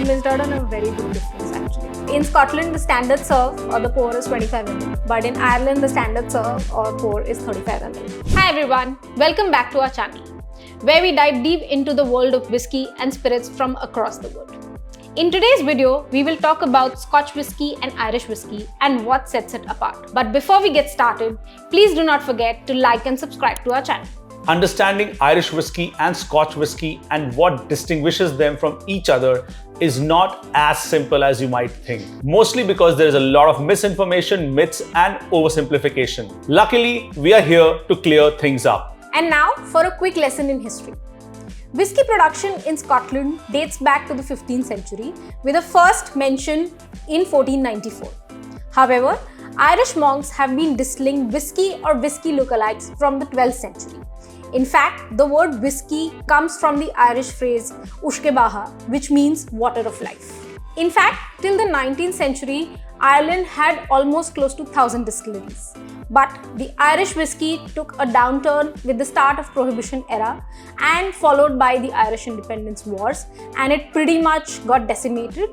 missed out on a very big difference actually. In Scotland, the standard serve or the pour is 25 ml, but in Ireland, the standard serve or pour is 35 ml. Hi everyone, welcome back to our channel, where we dive deep into the world of whiskey and spirits from across the world. In today's video, we will talk about Scotch whiskey and Irish whiskey and what sets it apart. But before we get started, please do not forget to like and subscribe to our channel. Understanding Irish whiskey and Scotch whiskey and what distinguishes them from each other is not as simple as you might think. Mostly because there is a lot of misinformation, myths and oversimplification. Luckily, we are here to clear things up. And now for a quick lesson in history. Whiskey production in Scotland dates back to the 15th century with a first mention in 1494. However, Irish monks have been distilling whiskey or whiskey lookalikes from the 12th century. In fact, the word whiskey comes from the Irish phrase ushkebaha, which means water of life. In fact, till the 19th century, Ireland had almost close to 1,000 distilleries. But the Irish whiskey took a downturn with the start of Prohibition era and followed by the Irish Independence Wars, and it pretty much got decimated.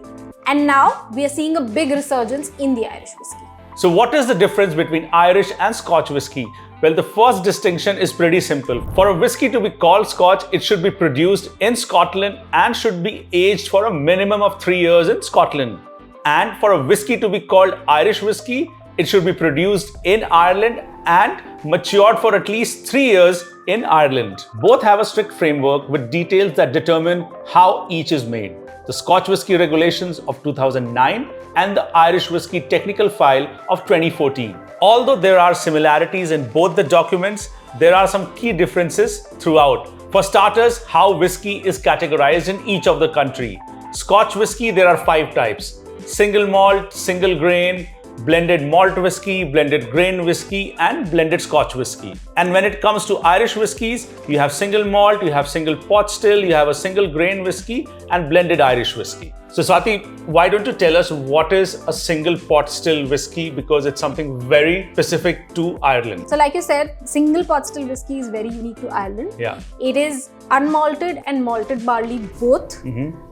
And now we are seeing a big resurgence in the Irish whiskey. So what is the difference between Irish and Scotch whiskey? Well, the first distinction is pretty simple. For a whiskey to be called Scotch, it should be produced in Scotland and should be aged for a minimum of 3 years in Scotland. And for a whiskey to be called Irish whiskey, it should be produced in Ireland and matured for at least 3 years in Ireland. Both have a strict framework with details that determine how each is made. The Scotch Whisky Regulations of 2009 and the Irish Whisky Technical File of 2014. Although there are similarities in both the documents, there are some key differences throughout. For starters, how whiskey is categorized in each of the country. Scotch whiskey, there are 5 types: single malt, single grain, blended malt whiskey, blended grain whiskey, and blended Scotch whiskey. And when it comes to Irish whiskies, you have single malt, you have single pot still, you have a single grain whiskey, and blended Irish whiskey. So Swati, why don't you tell us what is a single pot still whiskey, because it's something very specific to Ireland. So like you said, single pot still whiskey is very unique to Ireland. Yeah. It is unmalted and malted barley both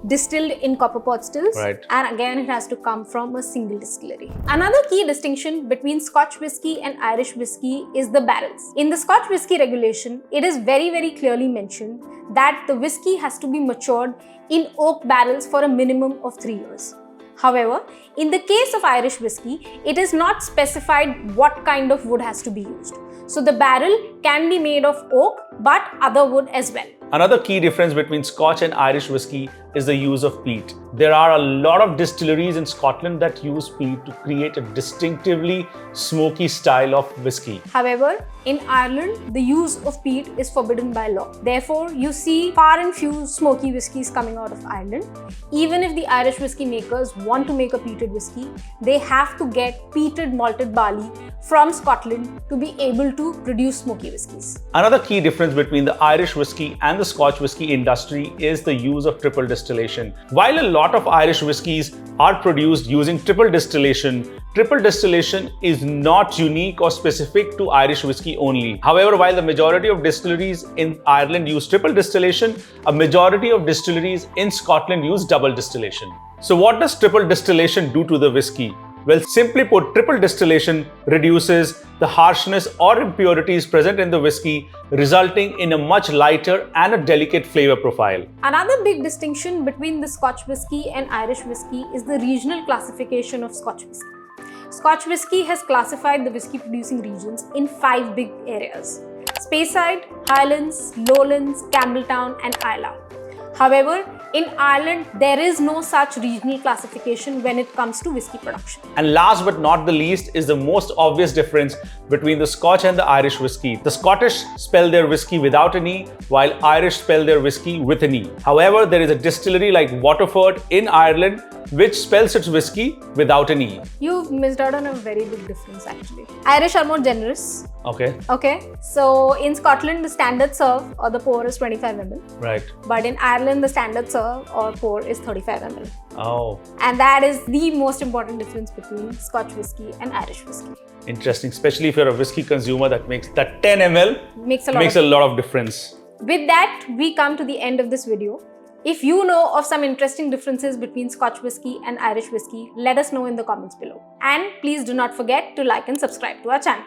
distilled in copper pot stills. Right. And again, it has to come from a single distillery. Another key distinction between Scotch whiskey and Irish whiskey is the barrels. In the Scotch Whisky Regulation, it is very clearly mentioned that the whiskey has to be matured in oak barrels for a minimum of 3 years. However, in the case of Irish whiskey, it is not specified what kind of wood has to be used. So the barrel can be made of oak, but other wood as well. Another key difference between Scotch and Irish whiskey is the use of peat. There are a lot of distilleries in Scotland that use peat to create a distinctively smoky style of whiskey. However, in Ireland, the use of peat is forbidden by law. Therefore, you see far and few smoky whiskies coming out of Ireland. Even if the Irish whiskey makers want to make a peated whiskey, they have to get peated malted barley from Scotland to be able to produce smoky whiskies. Another key difference between the Irish whiskey and the Scotch whiskey industry is the use of triple distillation. While a lot of Irish whiskies are produced using triple distillation is not unique or specific to Irish whiskey only. However, while the majority of distilleries in Ireland use triple distillation, a majority of distilleries in Scotland use double distillation. So what does triple distillation do to the whiskey? Well, simply put, triple distillation reduces the harshness or impurities present in the whiskey, resulting in a much lighter and a delicate flavor profile. Another big distinction between the Scotch whisky and Irish whisky is the regional classification of Scotch whisky. Scotch whisky has classified the whisky producing regions in 5 big areas: Speyside, Highlands, Lowlands, Campbelltown, and Islay. However, in Ireland, there is no such regional classification when it comes to whiskey production. And last but not the least is the most obvious difference between the Scotch and the Irish whiskey. The Scottish spell their whiskey without an E, while Irish spell their whiskey with an E. However, there is a distillery like Waterford in Ireland which spells its whiskey without an E. You've missed out on a very big difference actually. Irish are more generous. Okay. So in Scotland, the standard serve or the pour is 25 ml. Right. But in Ireland, the standard serve or pour is 35 ml. Oh. And that is the most important difference between Scotch whisky and Irish whisky. Interesting, especially if you're a whiskey consumer, that makes that 10 ml makes a lot of difference. With that, we come to the end of this video. If you know of some interesting differences between Scotch whisky and Irish whisky, let us know in the comments below. And please do not forget to like and subscribe to our channel.